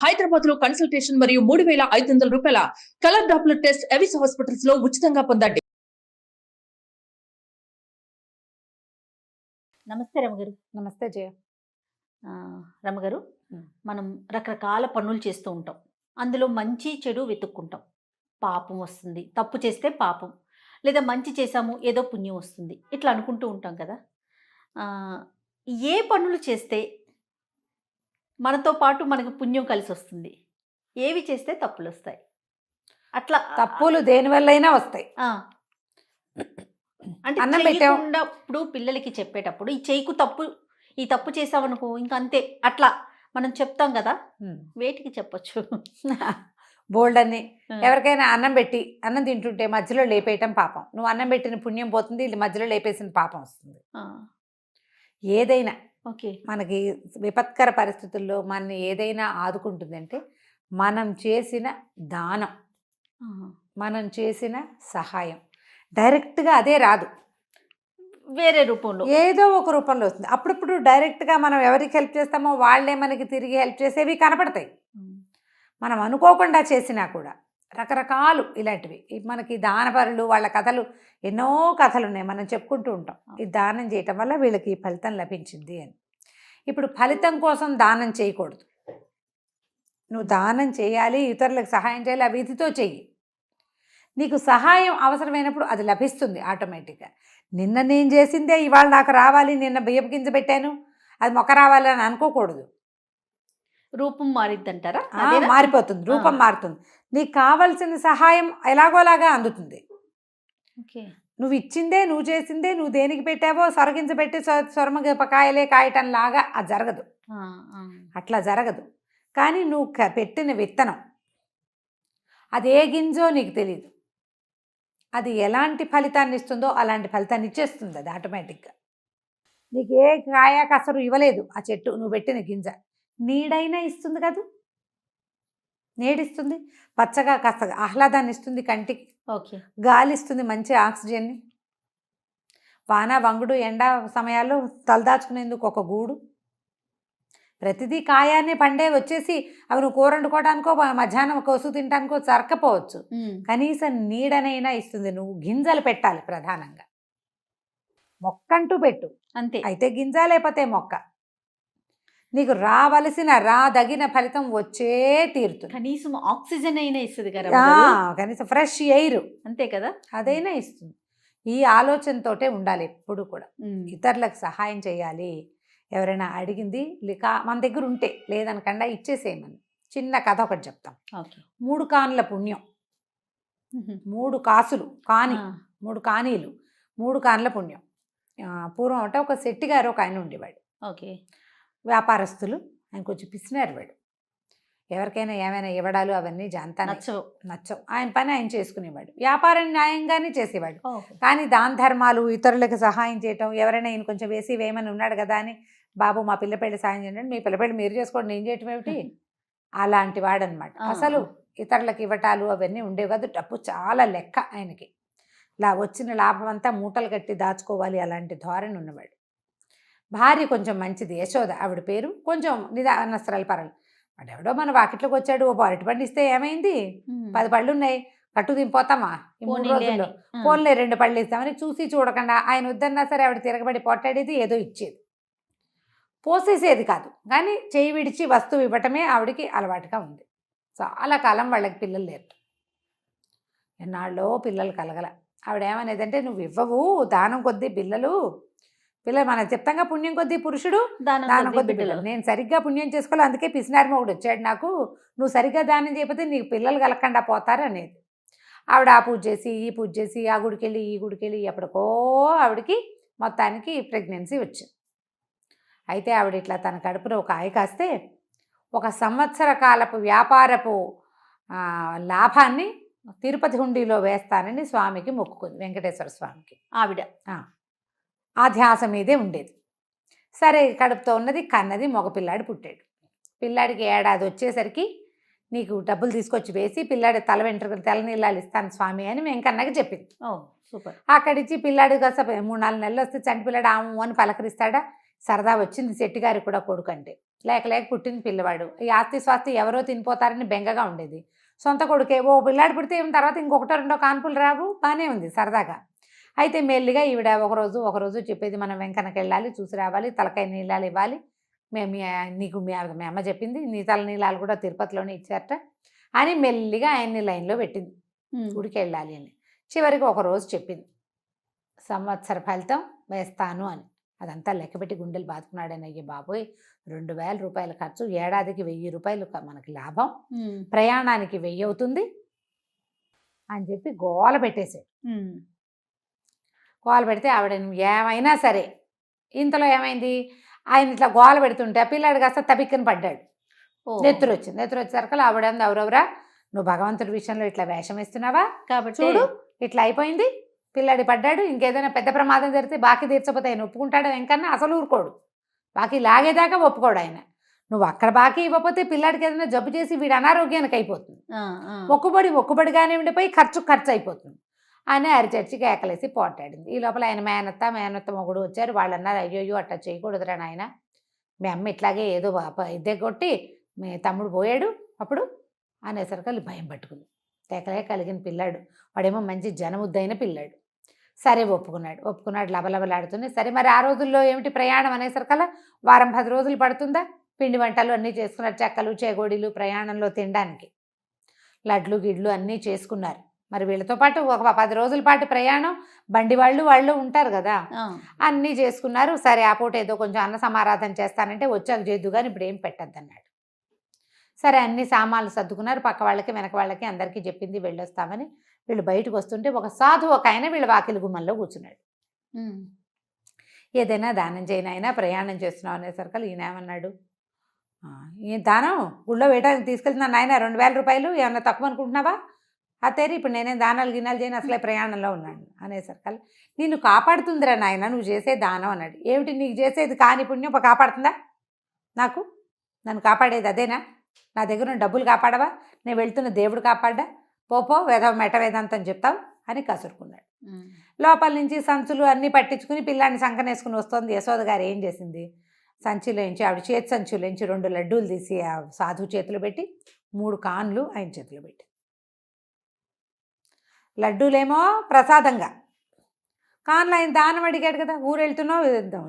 హైదరాబాద్ లో కన్సల్టేషన్ మరియు 3,500 రూపాయల colour Doppler test Avis hospitals లో ఉచితంగా పొందండి. నమస్తే రమగారు. నమస్తే జయ. రమగారు, మనం రకరకాల పనులు చేస్తూ ఉంటాం. అందులో మంచి చెడు వెతుక్కుంటాం. పాపం వస్తుంది, తప్పు చేస్తే పాపం, లేదా మంచి చేసాము ఏదో పుణ్యం వస్తుంది, ఇట్లా అనుకుంటూ ఉంటాం కదా. ఏ పనులు చేస్తే మనతో పాటు మనకు పుణ్యం కలిసి వస్తుంది, ఏవి చేస్తే తప్పులు వస్తాయి? అట్లా తప్పులు దేనివల్లైనా వస్తాయి. అంటే చేయకుండా పిల్లలకి చెప్పేటప్పుడు ఈ తప్పు చేసావనుకో ఇంక అంతే, అట్లా మనం చెప్తాం కదా, వేటికి చెప్పొచ్చు? బోల్డ్ అని. ఎవరికైనా అన్నం తింటుంటే మధ్యలో లేపేయటం పాపం. నువ్వు అన్నం పెట్టిన పుణ్యం పోతుంది, ఇది మధ్యలో లేపేసిన పాపం వస్తుంది. ఏదైనా ఓకే, మనకి విపత్కర పరిస్థితుల్లో మన ఏదైనా ఆదుకుంటుందంటే మనం చేసిన దానం, మనం చేసిన సహాయం. డైరెక్ట్గా అదే రాదు, వేరే రూపంలో ఏదో ఒక రూపంలో వస్తుంది. అప్పుడప్పుడు డైరెక్ట్గా మనం ఎవరికి హెల్ప్ చేస్తామో వాళ్ళే మనకి తిరిగి హెల్ప్ చేసేవి కనపడతాయి. మనం అనుకోకుండా చేసినా కూడా రకరకాలు ఇలాంటివి. మనకి దానపరులు వాళ్ళ కథలు, ఎన్నో కథలు ఉన్నాయి, మనం చెప్పుకుంటూ ఉంటాం. ఈ దానం చేయటం వల్ల వీళ్ళకి ఈ ఫలితం లభించింది అని. ఇప్పుడు ఫలితం కోసం దానం చేయకూడదు. నువ్వు దానం చేయాలి, ఇతరులకు సహాయం చేయాలి, ఆ విధితో చెయ్యి. నీకు సహాయం అవసరమైనప్పుడు అది లభిస్తుంది ఆటోమేటిక్గా. నిన్న నేను చేసిందే ఇవాళ నాకు రావాలి, నిన్న బియ్యపు గింజ పెట్టాను అది మొక్క రావాలని అనుకోకూడదు. రూపం మారిద్దంటారా? మారిపోతుంది, రూపం మారుతుంది. నీకు కావలసిన సహాయం ఎలాగోలాగా అందుతుంది. నువ్వు ఇచ్చిందే, నువ్వు చేసిందే, నువ్వు దేనికి పెట్టావో సొరగింజ పెట్టి సొరమకాయలే కాయటం లాగా అది జరగదు. అట్లా జరగదు. కానీ నువ్వు పెట్టిన విత్తనం అది ఏ గింజో నీకు తెలియదు, అది ఎలాంటి ఫలితాన్ని ఇస్తుందో అలాంటి ఫలితాన్ని ఇచ్చేస్తుంది అది ఆటోమేటిక్గా. నీకు ఏ కాయ కసరు ఇవ్వలేదు ఆ చెట్టు, నువ్వు పెట్టిన గింజ నీడైనా ఇస్తుంది కదా, నీడిస్తుంది, పచ్చగా కాస్త ఆహ్లాదాన్ని ఇస్తుంది కంటికి, గాలి ఇస్తుంది, మంచి ఆక్సిజన్ని, వాన వంగుడు ఎండ సమయాల్లో తలదాచుకునేందుకు ఒక గూడు. ప్రతిదీ కాయాన్ని పండే వచ్చేసి అవి నువ్వు కూర వండుకోవడానికో మధ్యాహ్నం కోసు తినడానికో సరకపోవచ్చు, కనీసం నీడనైనా ఇస్తుంది. నువ్వు గింజలు పెట్టాలి ప్రధానంగా, మొక్కంటూ పెట్టు అంతే. అయితే గింజ లేకపోతే మొక్క, నీకు రాదగిన ఫలితం వచ్చే తీరుతుంది. కనీసం ఆక్సిజన్ అయినా ఇస్తుంది కదా, కనీసం ఫ్రెష్ ఎయిర్ అంతే కదా, అదైనా ఇస్తుంది. ఈ ఆలోచనతోటే ఉండాలి ఎప్పుడు కూడా. ఇతరులకు సహాయం చేయాలి. ఎవరైనా అడిగింది మన దగ్గర ఉంటే లేదనకుండా ఇచ్చేసేయమని. చిన్న కథ ఒకటి చెప్తాం. 3 కానుల పుణ్యం, 3 కాసులు కాని, 3 కానీలు, 3 కానుల పుణ్యం. పూర్వం అంటే ఒక శెట్టి గారు ఒక ఆయన ఉండేవాడు. వ్యాపారస్తులు, ఆయన కొంచెం పిసినారు వాడు. ఎవరికైనా ఏమైనా ఇవ్వడాలు అవన్నీ జాంతా నచ్చవు. ఆయన పని ఆయన చేసుకునేవాడు, వ్యాపారం న్యాయంగానే చేసేవాడు. కానీ దాన ధర్మాలు, ఇతరులకు సహాయం చేయటం, ఎవరైనా ఈయన కొంచెం వేయమని ఉన్నాడు కదా అని, బాబు మా పిల్లపెళ్ళి సాయం చేయండి, మీ పిల్లపెళ్ళి మీరు చేసుకోండి, నేను చేయటం ఏమిటి, అలాంటి వాడనమాట. అసలు ఇతరులకు ఇవ్వటాలు అవన్నీ ఉండేవి కాదు. డబ్బు చాలా లెక్క ఆయనకి, వచ్చిన లాభం అంతా మూటలు కట్టి దాచుకోవాలి, అలాంటి ధోరణి ఉన్నవాడు. భార్య కొంచెం మంచిది, యశోద ఆవిడ పేరు, కొంచెం నిదానస్త్రాలు పరాలు. వాడెవడో మన వాకిట్లోకి వచ్చాడు, ఓ అరటి పండు ఇస్తే ఏమైంది, 10 పళ్ళు ఉన్నాయి, కట్టు దింపోతామా ఈ 3 రోజుల్లో, ఫోన్లే 2 పళ్ళు ఇస్తామని చూసి చూడకుండా ఆయన వద్దన్నా సరే ఆవిడ తిరగబడి పొట్టాడేది, ఏదో ఇచ్చేది, పోసేసేది కాదు. కానీ చేయి విడిచి వస్తువు ఇవ్వటమే ఆవిడికి అలవాటుగా ఉంది. చాలా కాలం వాళ్ళకి పిల్లలు లేరు. ఎన్నాళ్ళో పిల్లలు కలగల. ఆవిడ ఏమనేదంటే, నువ్వు ఇవ్వవు దానం కొద్దీ పిల్లలు మనం చెప్తాంగా, పుణ్యం కొద్దీ పురుషుడు దానం కొద్దీ పిల్లలు. నేను సరిగ్గా పుణ్యం చేసుకోవాలి, అందుకే పిసినారి మొగుడు వచ్చాడు నాకు, నువ్వు సరిగ్గా దానం చేయకపోతే నీకు పిల్లలు కలగకుండా పోతారు అనేది. ఆవిడ ఆ పూజ చేసి ఈ పూజ చేసి ఆ గుడికెళ్ళి ఈ గుడికెళ్ళి ఎప్పటికో ఆవిడకి మొత్తానికి ప్రెగ్నెన్సీ వచ్చింది. అయితే ఆవిడ ఇట్లా తన కడుపున ఒక ఆయ కాస్తే 1 సంవత్సర కాలపు వ్యాపారపు లాభాన్ని తిరుపతి హుండీలో వేస్తానని స్వామికి మొక్కుకుంది, వెంకటేశ్వర స్వామికి. ఆవిడ ఆ ధ్యాస మీదే ఉండేది. సరే, కడుపుతో ఉన్నది, కన్నది, మగపిల్లాడు పుట్టాడు. పిల్లాడికి ఏడాది వచ్చేసరికి నీకు డబ్బులు తీసుకొచ్చి వేసి పిల్లాడి తల వెంట్రుకలు తెల్ల నీళ్ళాలు ఇస్తాను స్వామి అని వెంకన్నకి చెప్పింది. సూపర్. అక్కడిచ్చి పిల్లాడు కాస్త 3-4 నెలలు వస్తే చంటి పిల్లాడు ఆము అని పలకరిస్తాడా, సరదా వచ్చింది శెట్టి గారికి కూడా కొడుకు అంటే. లేక లేక పుట్టిన పిల్లవాడు. ఈ ఆస్తి స్వాస్తి ఎవరో తినిపోతారని బెంగగా ఉండేది. సొంత కొడుకే. ఓ పిల్లాడు పుడితే ఏం తర్వాత ఇంకొకటో రెండో కాన్పులు రావు, బాగానే ఉంది సరదాగా. అయితే మెల్లిగా ఈవిడ ఒకరోజు చెప్పేది, మనం వెంకన్నకి వెళ్ళాలి, చూసి రావాలి, తలకాయ నీళ్ళాలు ఇవ్వాలి, మేము నీకు మీ అమ్మ చెప్పింది, నీ తల నీళ్ళాలు కూడా తిరుపతిలోనే ఇచ్చారట అని మెల్లిగా ఆయన్ని లైన్లో పెట్టింది గుడికి వెళ్ళాలి అని. చివరికి ఒకరోజు చెప్పింది, సంవత్సర ఫలితం వేస్తాను అని. అదంతా లెక్కపెట్టి గుండెలు బాదుకున్నాడని, అయ్యే బాబోయ్ 2000 రూపాయల ఖర్చు, ఏడాదికి 1000 రూపాయలు మనకి లాభం, ప్రయాణానికి 1000 అవుతుంది అని చెప్పి గోల పెట్టేశాడు. గోల పెడితే ఆవిడ ఏమైనా సరే, ఇంతలో ఏమైంది, ఆయన ఇట్లా గోల పెడుతుంటే ఆ పిల్లాడు కాస్త తబిక్కని పడ్డాడు. నెత్తురు వచ్చేసరికి ఆవిడ ఎవరెవరా, నువ్వు భగవంతుడి విషయంలో ఇట్లా వేషం వేస్తున్నావా, కాబట్టి చూడు ఇట్లా అయిపోయింది, పిల్లాడి పడ్డాడు, ఇంకేదైనా పెద్ద ప్రమాదం జరిగితే బాకీ తీర్చకపోతే ఆయన ఒప్పుకుంటాడు వెంకన్న, అసలు ఊరుకోడు, బాకీ లాగేదాకా ఒప్పుకోడు ఆయన. నువ్వు అక్కడ బాకీ ఇవ్వకపోతే పిల్లాడికి ఏదైనా జబ్బు చేసి వీడు అనారోగ్యానికి అయిపోతుంది, మొక్కుబడిగానే ఉండిపోయి ఖర్చు అయిపోతుంది అని అరిచర్చి కేకలేసి పోటాడింది. ఈ లోపల ఆయన మేనత్త మొగుడు వచ్చారు. వాళ్ళు అన్నారు, అయ్యోయ్యో అట్లా చేయకూడదురా నాయన, మీ అమ్మ ఇట్లాగే ఏదో ఇద్దే కొట్టి మీ తమ్ముడు పోయాడు అప్పుడు అనేసరికి భయం పట్టుకుంది. కేకలే కలిగిన పిల్లాడు, వాడేమో మంచి జనముద్దైన పిల్లాడు. సరే ఒప్పుకున్నాడు లబలబలాడుతుంది. సరే మరి ఆ రోజుల్లో ఏమిటి ప్రయాణం అనేసరికల్లా వారం 10 రోజులు పడుతుందా, పిండి వంటలు అన్నీ చేసుకున్నారు, చెక్కలు చేగోడీలు ప్రయాణంలో తినడానికి, లడ్లు గిడ్లు అన్నీ చేసుకున్నారు. మరి వీళ్ళతో పాటు ఒక 10 రోజుల పాటు ప్రయాణం, బండి వాళ్ళు ఉంటారు కదా, అన్నీ చేసుకున్నారు. సరే ఆ పూట ఏదో కొంచెం అన్న సమారాధన చేస్తానంటే వచ్చాక చేద్దు కానీ ఇప్పుడు ఏం పెట్టద్దు అన్నాడు. సరే అన్ని సామాన్లు సర్దుకున్నారు, పక్క వాళ్ళకి వెనక వాళ్ళకి అందరికీ చెప్పింది వెళ్ళొస్తామని. వీళ్ళు బయటకు వస్తుంటే ఒక సాధువు ఒక ఆయన వీళ్ళ వాకిలి గుమ్మంలో కూర్చున్నాడు. ఏదైనా దానం చేయనైనా ప్రయాణం చేస్తున్నావు అనేసరికి ఈయన ఏమన్నాడు, ఈ దానం గుళ్ళో వేయడానికి తీసుకెళ్తున్నాను ఆయన, 2000 రూపాయలు ఏమన్నా తక్కువ అనుకుంటున్నావా, అతేరి ఇప్పుడు నేనేం దానాలు గినాలు చేయను, అసలే ప్రయాణంలో ఉన్నాను అనేసరికల్లా, నిన్ను కాపాడుతుందిరా నాయన నువ్వు చేసే దానం అన్నాడు. ఏమిటి నీకు చేసేది కాని పుణ్యం కాపాడుతుందా, నన్ను కాపాడేది అదేనా, నా దగ్గర డబ్బులు కాపాడవా, నేను వెళ్తున్న దేవుడు కాపాడ్డా, పోపో మెట వేదాంతం చెప్తావు అని కసురుకున్నాడు. లోపల నుంచి సంచులు అన్నీ పట్టించుకుని పిల్లాన్ని సంకనేసుకుని వస్తుంది. యశోద గారు ఏం చేసింది, సంచిలోంచి ఆవిడ చేతి సంచులోంచి 2 లడ్డూలు తీసి ఆ సాధువు చేతిలో పెట్టి 3 కాన్లు ఆయన చేతిలో పెట్టి, లడ్డూలేమో ప్రసాదంగా, కాన్లు ఆయన దానం అడిగాడు కదా, ఊరు వెళ్తున్నావు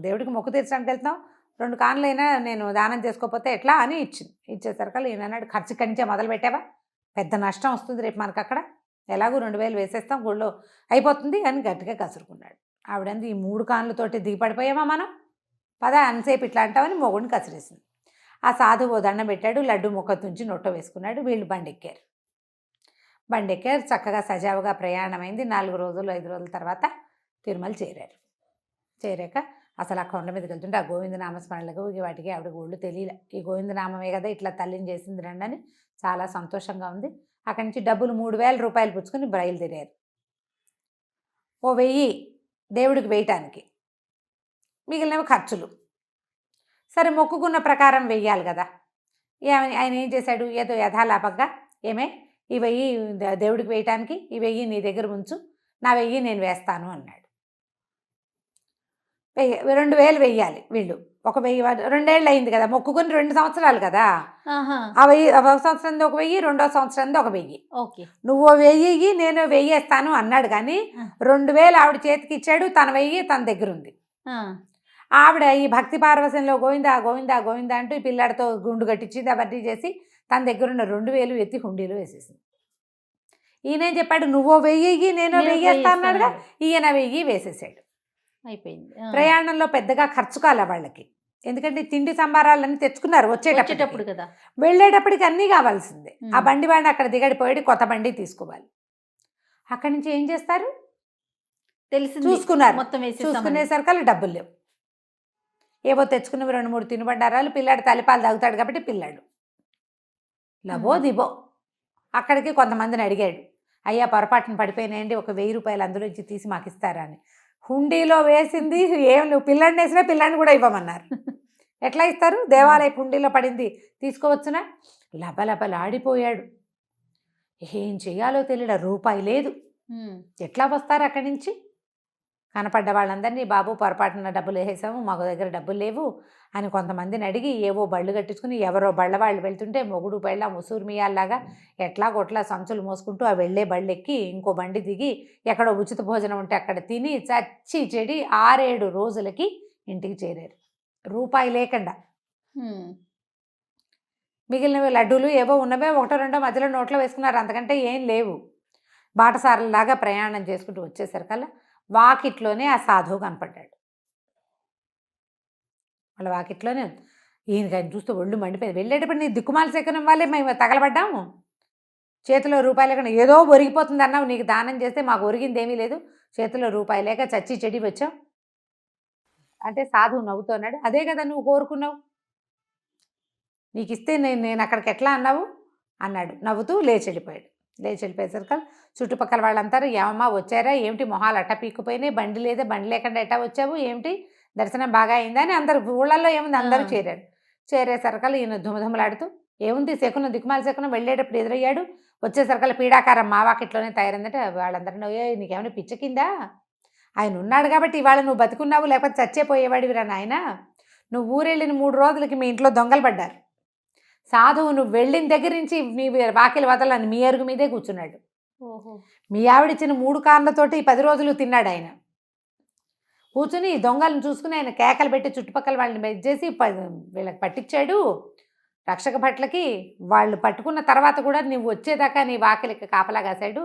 దేవుడికి మొక్కు తీర్చడానికి వెళ్తున్నావు, 2 కాన్లు అయినా నేను దానం చేసుకోకపోతే ఎట్లా అని ఇచ్చేసరికి ఈయన అన్నాడు, ఖర్చు కంచే మొదలు పెట్టావా, పెద్ద నష్టం వస్తుంది రేపు మనకు, అక్కడ ఎలాగో 2000 వేసేస్తాం గుళ్ళో అయిపోతుంది అని గట్టిగా కసురుకున్నాడు. ఆవిడంది, ఈ 3 కాన్లతోటి దిగిపడిపోయామా మనం, పద అన్సేపు ఇట్లా అంటామని మొగుడిని కసిరేసింది. ఆ సాధువు దండం పెట్టాడు, లడ్డు ముక్క తుంచి నొట్ట వేసుకున్నాడు. వీళ్ళు బండెక్కారు. చక్కగా సజావుగా ప్రయాణమైంది. 4 రోజులు 5 రోజుల తర్వాత తిరుమల చేరాక అసలు ఆ కొండ మీదకి వెళ్తుంటే ఆ గోవిందనామస్మరణలకు వాటికి ఆవిడకి ఒళ్ళు తెలియలే, ఈ గోవిందనామమే కదా ఇట్లా తల్లిని చేసింది రండి అని చాలా సంతోషంగా ఉంది. అక్కడి నుంచి డబ్బులు 3000 రూపాయలు పుచ్చుకొని బయలుదేరారు. ఓ 1000 దేవుడికి వేయటానికి, మిగిలినవి ఖర్చులు. సరే మొక్కుకున్న ప్రకారం వెయ్యాలి కదా, ఆయన ఏం చేశాడు, ఏదో యథాలాపంగా ఏమే ఈ 1000 దేవుడికి వేయటానికి, ఈ 1000 నీ దగ్గర ఉంచు, నా 1000 నేను వేస్తాను అన్నాడు. 2000 వెయ్యాలి వీళ్ళు, ఒక 1000 2 ఏళ్ళు అయింది కదా, మొక్కుకొని 2 సంవత్సరాలు కదా, ఆ 1000 ఒక సంవత్సరం ఒక 1000, 2వ సంవత్సరం ఒక 1000, నువ్వు 1000 నేను 1000 వేస్తాను అన్నాడు. కానీ 2000 ఆవిడ చేతికి ఇచ్చాడు, తన 1000 తన దగ్గర ఉంది. ఆవిడ ఈ భక్తి పారవశంలో గోవిందా గోవిందా గోవిందా అంటూ ఈ పిల్లాడితో గుండు కట్టించింది, అవన్నీ చేసి తన దగ్గర ఉన్న 2000 ఎత్తి హుండీలో వేసేసింది. ఈయనేం చెప్పాడు, నువ్వు 1000 నేను 1000 వేస్తా అన్నాడుగా, ఈయన 1000 వేసేసాడు. అయిపోయింది. ప్రయాణంలో పెద్దగా ఖర్చు కాల వాళ్ళకి, ఎందుకంటే తిండి సంబారాలన్నీ తెచ్చుకున్నారు వచ్చేటప్పుడు కదా, వెళ్ళేటప్పటికి అన్నీ కావాల్సిందే. ఆ బండి అక్కడ దిగడిపోయాడు, కొత్త బండి తీసుకోవాలి. అక్కడి నుంచి ఏం చేస్తారు తెలిసి చూసుకున్నారు. మొత్తం చూసుకునేసరికి డబ్బులు లేవు, ఏవో తెచ్చుకున్నవి 2-3 తినుబండారాలు, పిల్లాడు తల్లిపాలు తాగుతాడు కాబట్టి పిల్లాడు లబో దిబో. అక్కడికి కొంతమందిని అడిగాడు, అయ్యా పొరపాటున పడిపోయినాయండి, ఒక 1000 రూపాయలు అందులోంచి తీసి మాకు ఇస్తారా అని. హుండీలో వేసింది ఏం, నువ్వు పిల్లాడిని వేసినా పిల్లాడిని కూడా ఇవ్వమన్నారు. ఎట్లా ఇస్తారు, దేవాలయ హుండీలో పడింది తీసుకోవచ్చునా. లబలబలాడిపోయాడు, ఏం చెయ్యాలో తెలియదు, రూపాయి లేదు, ఎట్లా వస్తారు అక్కడి నుంచి. కనపడ్డ వాళ్ళందరినీ బాబు పొరపాటున డబ్బులు వేసేసాము, మాకు దగ్గర డబ్బులు లేవు అని కొంతమందిని అడిగి ఏవో బళ్ళు కట్టించుకుని ఎవరో బళ్ళ వాళ్ళు వెళ్తుంటే మొగుడు పెళ్ళ ముసూరు మియాల్లాగా ఎట్లా కొట్లా సంచులు మోసుకుంటూ ఆ వెళ్ళే బళ్ళు ఎక్కి ఇంకో బండి దిగి ఎక్కడో ఉచిత భోజనం ఉంటే అక్కడ తిని చచ్చి చెడి 6-7 రోజులకి ఇంటికి చేరారు, రూపాయి లేకుండా. మిగిలినవి లడ్డూలు ఏవో ఉన్నవే 1-2 మధ్యలో నోట్లో వేసుకున్నారు, అంతకంటే ఏం లేవు. బాటసారులాగా ప్రయాణం చేసుకుంటూ వచ్చేసరికల్లా వాకిట్లోనే ఆ సాధువు కనపడ్డాడు. వాళ్ళ వాకిట్లోనే ఈయనకి చూస్తే ఒళ్ళు మండిపోయింది. వెళ్ళేటప్పుడు నీ దిక్కుమాల శకునం వల్లే మేము తగలబడ్డాము, చేతిలో రూపాయలు లేకుండా ఏదో ఒరిగిపోతుంది అన్నావు, నీకు దానం చేస్తే మాకు ఒరిగింది ఏమీ లేదు, చేతిలో రూపాయి లేక చచ్చి చెడి వచ్చాం అంటే సాధువు నవ్వుతున్నాడు. అదే కదా నువ్వు కోరుకున్నావు, నీకు ఇస్తే నేను అక్కడికి ఎట్లా అన్నావు అన్నాడు. నవ్వుతూ లేచి వెళ్ళిపోయేసరికి చుట్టుపక్కల వాళ్ళంతా ఏమమ్మా వచ్చారా ఏమిటి, మొహాలు అట్ట పీక్కుపోయినాయి, బండి లేదా, బండి లేకుండా ఎట్టా వచ్చావు ఏమిటి, దర్శనం బాగా అయిందా అని అందరు ఊళ్ళల్లో ఏముంది అందరూ చేరారు. చేరేసరికల్లా ఈయన ధుమధుమలాడుతూ ఏముంది శకునం దిక్కుమాల శకునం వెళ్ళేటప్పుడు ఎదురయ్యాడు, వచ్చేసరికల్లా పీడాకారం మా వాకిట్లోనే తయారైందంటే వాళ్ళందరూ నీకేమైనా పిచ్చకిందా, ఆయన ఉన్నాడు కాబట్టి ఇవాళ నువ్వు బతుకున్నావు, లేకపోతే చచ్చేపోయేవాడివిరా నాయన, నువ్వు ఊరెళ్ళిన 3 రోజులకి మీ ఇంట్లో దొంగలు పడ్డారు, సాధువు నువ్వు వెళ్ళిన దగ్గర నుంచి మీ వాకిలి వదలని మీ అరుగు మీదే కూర్చున్నాడు, మీ ఆవిడిచ్చిన 3 కార్లతోటి 10 రోజులు తిన్నాడు ఆయన, కూర్చుని దొంగలను చూసుకుని ఆయన కేకలు పెట్టి చుట్టుపక్కల వాళ్ళని మెచ్చేసి వీళ్ళకి పట్టించాడు రక్షక భట్లకి. వాళ్ళు పట్టుకున్న తర్వాత కూడా నువ్వు వచ్చేదాకా నీ వాకిలికి కాపలా కాశాడు,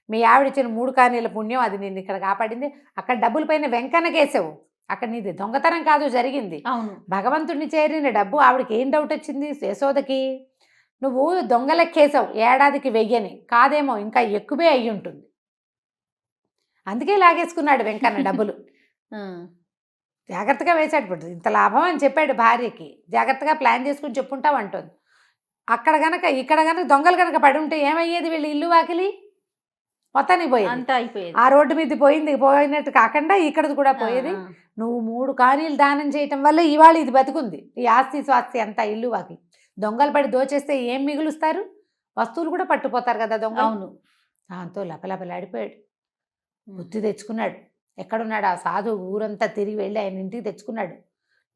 మీ ఆవిడిచ్చిన 3 కానీల పుణ్యం అది నిన్ను ఇక్కడ కాపాడింది, అక్కడ డబ్బుల పైన వెంకన్నకేసావు, అక్కడ నీది దొంగతనం కాదు జరిగింది, అవును భగవంతుడిని చేరిన డబ్బు. ఆవిడకి ఏం డౌట్ వచ్చింది యశోదకి, నువ్వు దొంగలెక్కేసావు, ఏడాదికి 1000 కాదేమో ఇంకా ఎక్కువే అయ్యి ఉంటుంది, అందుకే లాగేసుకున్నాడు వెంకన్న డబ్బులు. జాగ్రత్తగా వేశాడు, ఇప్పుడు ఇంత లాభం అని చెప్పాడు భార్యకి, జాగ్రత్తగా ప్లాన్ చేసుకుని చెప్పుంటావు అంటుంది. అక్కడ గనక ఇక్కడ గనక దొంగలు కనుక పడి ఉంటే ఏమయ్యేది, వీళ్ళు ఇల్లు వాకిలి మొత్తానికి పోయేది, అంతా అయిపోయేది, ఆ రోడ్డు మీద పోయినట్టు కాకుండా ఇక్కడది కూడా పోయేది. నువ్వు 3 కానీలు దానం చేయటం వల్ల ఇవాళ ఇది బతుకుంది, ఈ ఆస్తి స్వాస్తి అంతా ఇల్లు వాకిలి. దొంగలు పడి దోచేస్తే ఏం మిగులుస్తారు, వస్తువులు కూడా పట్టుపోతారు కదా దొంగ. అవును, దాంతో లపలపలాడిపోయాడు, బుద్ధి తెచ్చుకున్నాడు. ఎక్కడున్నాడు ఆ సాధువు, ఊరంతా తిరిగి వెళ్ళి ఆయన ఇంటికి తెచ్చుకున్నాడు.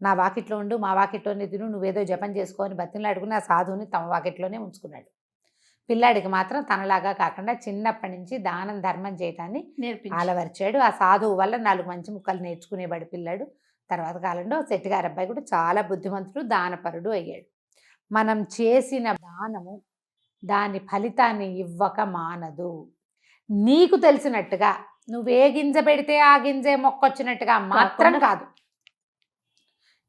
నా వాకిట్లో ఉండు, మా వాకిట్లోనే తిను, నువ్వేదో జపం చేసుకోని బతిలాడుకుని ఆ సాధువుని తమ వాకిట్లోనే ఉంచుకున్నాడు. పిల్లాడికి మాత్రం తనలాగా కాకుండా చిన్నప్పటి నుంచి దానం ధర్మం చేయటాన్ని అలవర్చాడు. ఆ సాధువు వల్ల 4 మంచి ముక్కలు నేర్చుకునేవాడు పిల్లాడు. తర్వాత కాలంలో శెట్టిగారి అబ్బాయి కూడా చాలా బుద్ధిమంతుడు, దానపరుడు అయ్యాడు. మనం చేసిన దానము దాని ఫలితాన్ని ఇవ్వక మానదు. నీకు తెలిసినట్టుగా నువ్వే గింజ పెడితే ఆ గింజే మొక్కొచ్చినట్టుగా మాత్రం కాదు,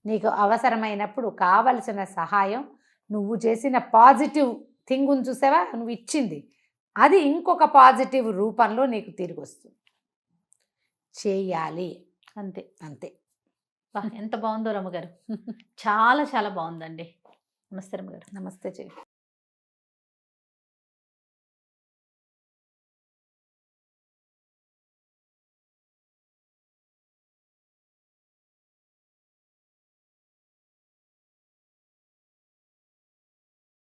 నీకు అవసరమైనప్పుడు కావలసిన సహాయం, నువ్వు చేసిన పాజిటివ్ థింగ్ చూసావా, నువ్వు ఇచ్చింది అది ఇంకొక పాజిటివ్ రూపంలో నీకు తిరిగి వస్తుంది, చేయాలి అంతే అంతే. ఎంత బాగుందో రమ్మగారు, చాలా చాలా బాగుందండి. నమస్తే రమ్మగారు. నమస్తే చెయ్యి.